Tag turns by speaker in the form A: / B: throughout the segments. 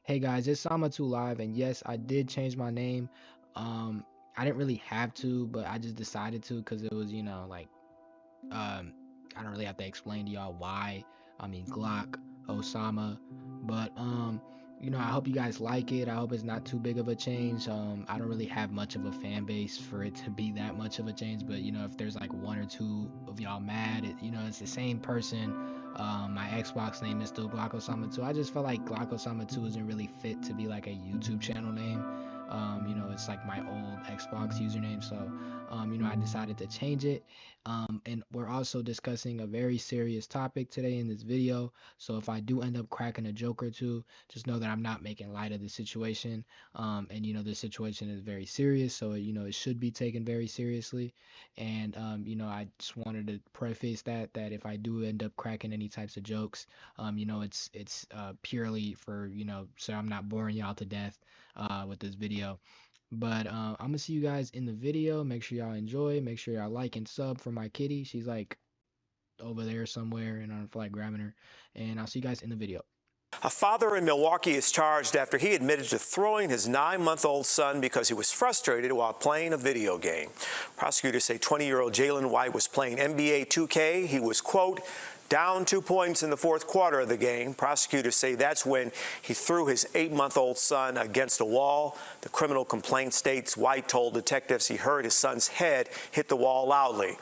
A: Hey guys, it's Sama2 Live, and yes, I did change my name. Um, I didn't really have to, but I just decided to because it was, um, I don't really have to explain to y'all why. I mean, Glock, Osama, but I hope you guys like it. I hope it's not too big of a change. I don't really have much of a fan base for it to be that much of a change, but if there's like one or two of y'all mad, it's the same person. My Xbox name is still Glock Osama 2. I just felt like Glock Osama 2 isn't really fit to be like a YouTube channel name. It's like my old Xbox username, so I decided to change it. And we're also discussing a very serious topic today in this video. So if I do end up cracking a joke or two, just know that I'm not making light of the situation. And the situation is very serious, so it should be taken very seriously. And I just wanted to preface that if I do end up cracking any types of jokes, it's purely for so I'm not boring y'all to death with this video. But I'm gonna see you guys in the video. Make sure y'all enjoy. Make sure y'all like and sub for my kitty. She's like over there somewhere, and I don't feel like grabbing her. And I'll see you guys in the video.
B: A father in Milwaukee is charged after he admitted to throwing his 9-month-old son because he was frustrated while playing a video game. Prosecutors say 20-year-old Jalen White was playing NBA2k. He was, quote, down 2 points in the fourth quarter of the game. Prosecutors say that's when he threw his 8-month-old son against a wall. The criminal complaint states White told detectives he heard his son's head hit the wall loudly.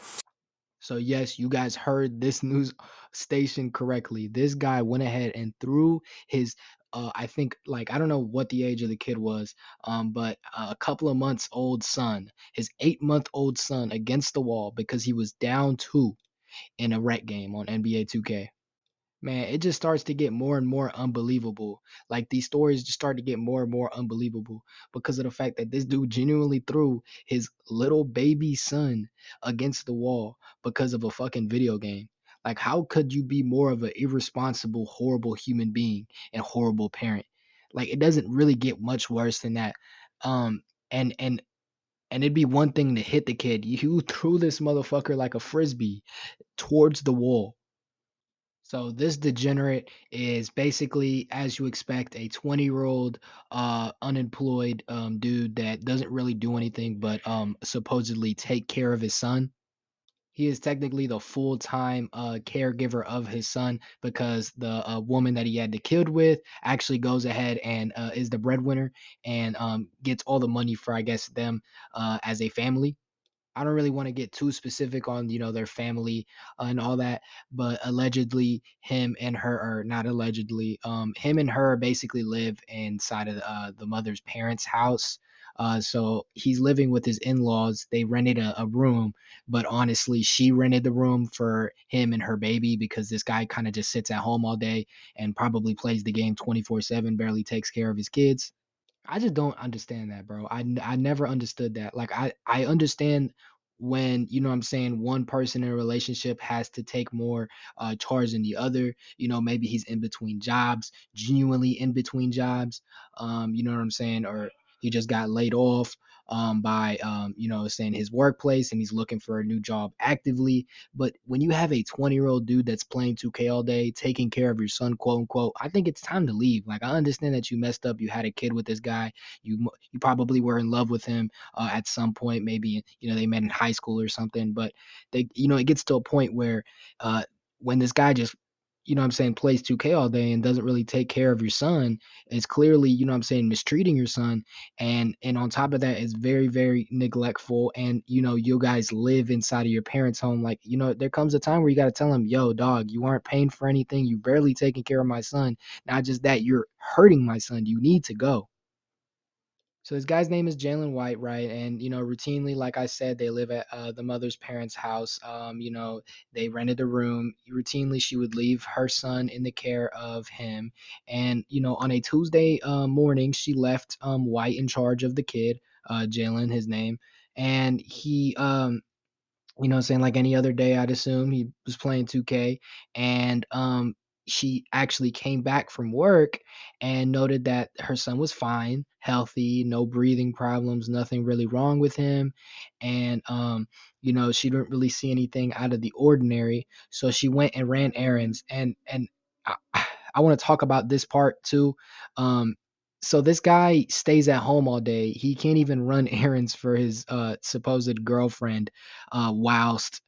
A: So yes, you guys heard this news station correctly. This guy went ahead and threw his I think like I don't know what the age of the kid was, but a couple of months old son, his 8-month old son against the wall because he was down two in a rec game on NBA 2K. Man, it just starts to get more and more unbelievable. Like these stories just start to get more and more unbelievable because of the fact that this dude genuinely threw his little baby son against the wall because of a fucking video game. Like, how could you be more of an irresponsible, horrible human being and horrible parent? Like, it doesn't really get much worse than that. Um, and and and it'd be one thing to hit the kid. You threw this motherfucker like a frisbee towards the wall. So this degenerate is basically, as you expect, a 20-year-old unemployed dude that doesn't really do anything but supposedly take care of his son. He is technically the full-time caregiver of his son because the woman that he had the kid with actually goes ahead and is the breadwinner and gets all the money for, I guess, them as a family. I don't really want to get too specific on their family and all that, but allegedly him and her, or not allegedly, him and her basically live inside of the mother's parents' house. So he's living with his in-laws. They rented a room, but honestly, she rented the room for him and her baby because this guy kind of just sits at home all day and probably plays the game 24/7, barely takes care of his kids. I just don't understand that, bro. I never understood that. Like I understand when, what I'm saying, one person in a relationship has to take more charge than the other. Maybe he's in between jobs, genuinely in between jobs. You know what I'm saying? Or he just got laid off by saying his workplace and he's looking for a new job actively. But when you have a 20-year-old dude that's playing 2K all day, taking care of your son, quote unquote, I think it's time to leave. Like, I understand that you messed up, you had a kid with this guy, you probably were in love with him at some point, maybe they met in high school or something. But it gets to a point where uh, when this guy just what I'm saying, plays 2K all day and doesn't really take care of your son, is clearly, what I'm saying, mistreating your son. And on top of that, is very, very neglectful. And, you guys live inside of your parents' home. Like, there comes a time where you got to tell him, yo, dog, you aren't paying for anything. You barely taking care of my son. Not just that, you're hurting my son. You need to go. So this guy's name is Jalen White, right? And routinely, like I said, they live at the mother's parents' house. They rented a room. Routinely, she would leave her son in the care of him. And on a Tuesday morning, she left White in charge of the kid, Jalen, his name, and he saying, like any other day, I'd assume he was playing 2K. And she actually came back from work and noted that her son was fine, healthy, no breathing problems, nothing really wrong with him. And she didn't really see anything out of the ordinary. So she went and ran errands. And I, I want to talk about this part too. So this guy stays at home all day. He can't even run errands for his supposed girlfriend whilst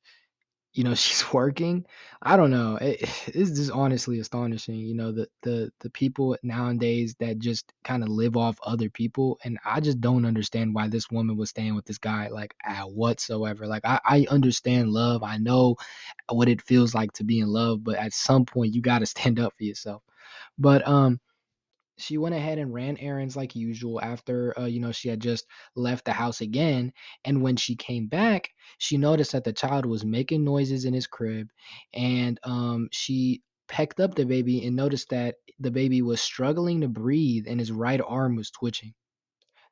A: she's working. I don't know. It's just honestly astonishing. The people nowadays that just kind of live off other people, and I just don't understand why this woman was staying with this guy like at whatsoever. Like I understand love. I know what it feels like to be in love, but at some point you got to stand up for yourself. But she went ahead and ran errands like usual after she had just left the house again. And when she came back, she noticed that the child was making noises in his crib. And she pecked up the baby and noticed that the baby was struggling to breathe and his right arm was twitching.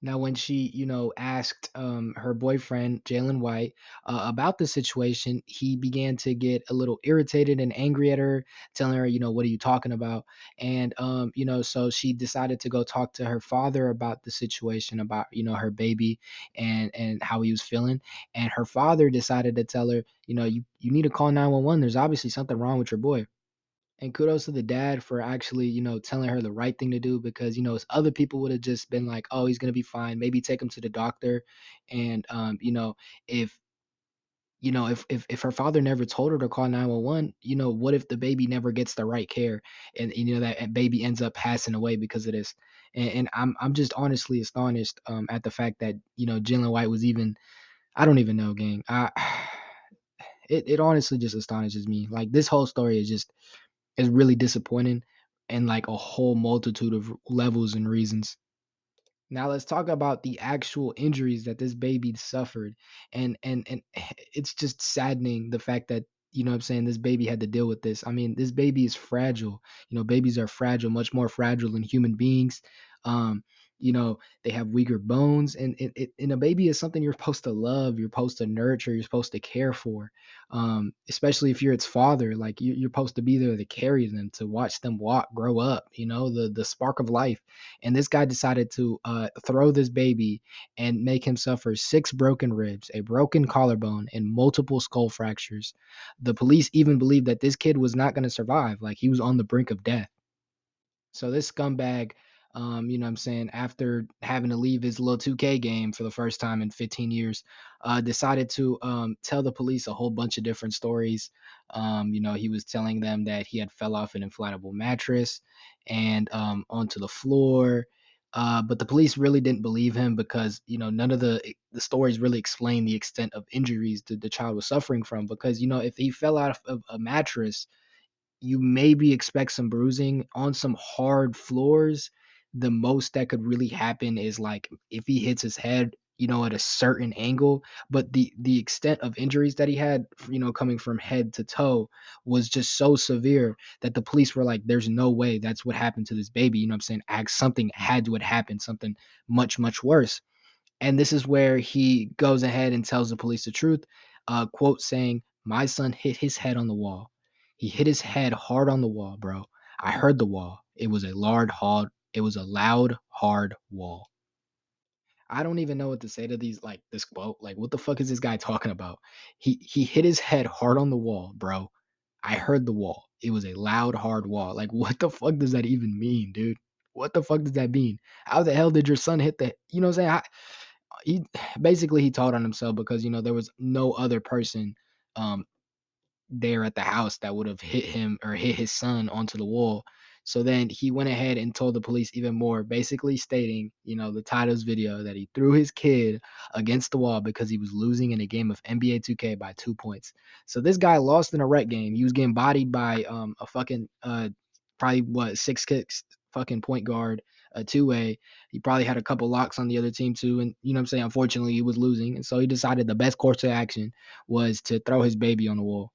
A: Now, when she, asked her boyfriend, Jalen White, about the situation, he began to get a little irritated and angry at her, telling her, what are you talking about? And, so she decided to go talk to her father about the situation, about, her baby and how he was feeling. And her father decided to tell her, you need to call 911. There's obviously something wrong with your boy. And kudos to the dad for actually, telling her the right thing to do because, other people would have just been like, oh, he's going to be fine. Maybe take him to the doctor. And, if, if her father never told her to call 911, what if the baby never gets the right care and, that baby ends up passing away because of this? And I'm just honestly astonished at the fact that, Jalen White was even, I don't even know, gang. It honestly just astonishes me. Like this whole story is really disappointing and like a whole multitude of levels and reasons. Now let's talk about the actual injuries that this baby suffered. And it's just saddening the fact that what I'm saying, this baby had to deal with this. I mean, this baby is fragile. Babies are fragile, much more fragile than human beings. Um, they have weaker bones, and a baby is something you're supposed to love, you're supposed to nurture, you're supposed to care for. Especially if you're its father, like you're supposed to be there to carry them, to watch them walk, grow up, the spark of life. And this guy decided to throw this baby and make him suffer 6 broken ribs, a broken collarbone, and multiple skull fractures. The police even believed that this kid was not going to survive, like he was on the brink of death. So this scumbag, what I'm saying, after having to leave his little 2K game for the first time in 15 years, decided to tell the police a whole bunch of different stories. He was telling them that he had fell off an inflatable mattress and onto the floor. But the police really didn't believe him because none of the stories really explain the extent of injuries that the child was suffering from. Because if he fell out of a mattress, you maybe expect some bruising on some hard floors. The most that could really happen is like if he hits his head, at a certain angle. But the extent of injuries that he had, coming from head to toe, was just so severe that the police were like, "There's no way that's what happened to this baby." You know what I'm saying? Something had to have happened, something much much worse. And this is where he goes ahead and tells the police the truth. Quote saying, "My son hit his head on the wall. He hit his head hard on the wall, bro. I heard the wall. It was a loud, hard wall." I don't even know what to say to these like this quote. Like, what the fuck is this guy talking about? He hit his head hard on the wall, bro. I heard the wall. It was a loud, hard wall. Like, what the fuck does that even mean, dude? What the fuck does that mean? How the hell did your son hit the? You know what I'm saying? He basically he told on himself because there was no other person um there at the house that would have hit him or hit his son onto the wall. So then he went ahead and told the police even more, basically stating, the title's video, that he threw his kid against the wall because he was losing in a game of NBA 2K by 2 points. So this guy lost in a rec game. He was getting bodied by a fucking probably what 6 kicks fucking point guard, a 2-way. He probably had a couple locks on the other team too, and what I'm saying. Unfortunately, he was losing, and so he decided the best course of action was to throw his baby on the wall.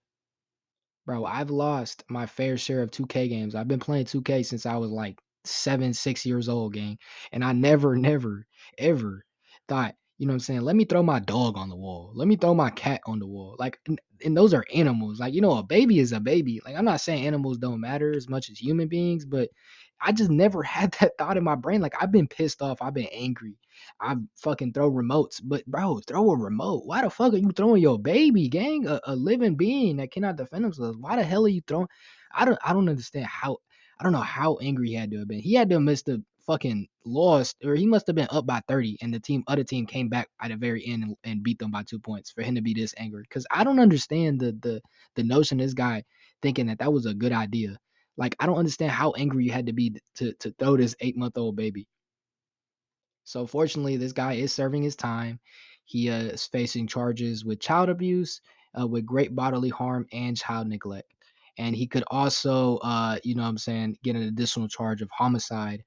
A: Bro, I've lost my fair share of 2K games. I've been playing 2K since I was like 7, 6 years old, gang. And I never, never, ever thought, what I'm saying? Let me throw my dog on the wall. Let me throw my cat on the wall. Like, and those are animals. Like, a baby is a baby. Like, I'm not saying animals don't matter as much as human beings, but I just never had that thought in my brain. Like, I've been pissed off. I've been angry. I fucking throw remotes, but bro, throw a remote. Why the fuck are you throwing your baby, gang? A living being that cannot defend themselves. Why the hell are you throwing? I don't understand how. I don't know how angry he had to have been. He had to have missed the fucking lost, or he must have been up by 30, and the other team came back at the very end and beat them by 2 points for him to be this angry. Because I don't understand the notion of this guy thinking that that was a good idea. Like, I don't understand how angry you had to be to throw this 8-month-old baby. So fortunately, this guy is serving his time. He is facing charges with child abuse, with great bodily harm, and child neglect. And he could also, what I'm saying, get an additional charge of homicide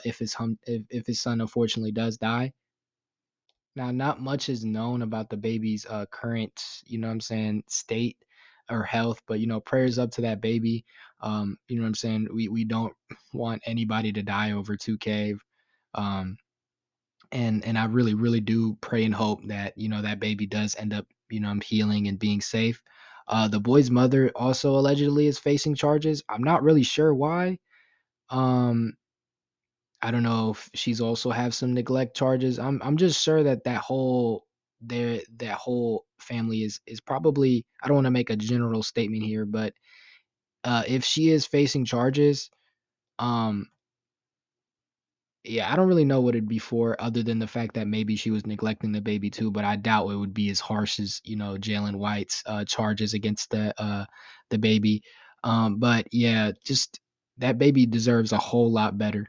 A: if his son unfortunately does die. Now, not much is known about the baby's current, what I'm saying, state or health, but prayers up to that baby. What I'm saying, we don't want anybody to die over 2K. Um, and I really really do pray and hope that that baby does end up healing and being safe. The boy's mother also allegedly is facing charges. I'm not really sure why. Um, I don't know if she's also have some neglect charges. I'm just sure that that whole family is probably. I don't want to make a general statement here, but if she is facing charges, um, yeah, I don't really know what it'd be for other than the fact that maybe she was neglecting the baby too, but I doubt it would be as harsh as, Jalen White's charges against the baby. But yeah, just that baby deserves a whole lot better.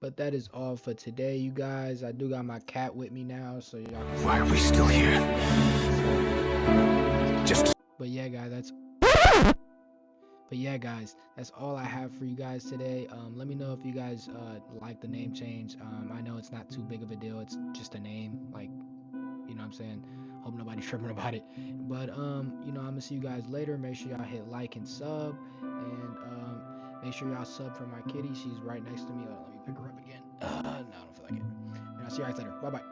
A: But that is all for today, you guys. I do got my cat with me now, so y'all can
B: Why
A: see
B: are
A: her
B: we
A: in the
B: still here?
A: background.
B: Just
A: But yeah, guys, that's all I have for you guys today. Let me know if you guys like the name change. I know it's not too big of a deal. It's just a name, like, what I'm saying. Hope nobody's tripping about it. But I'm gonna see you guys later. Make sure y'all hit like and sub, and make sure y'all sub for my kitty. She's right next to me. Let me pick her up again. No, I don't feel like it. And I'll see you guys later. Bye bye.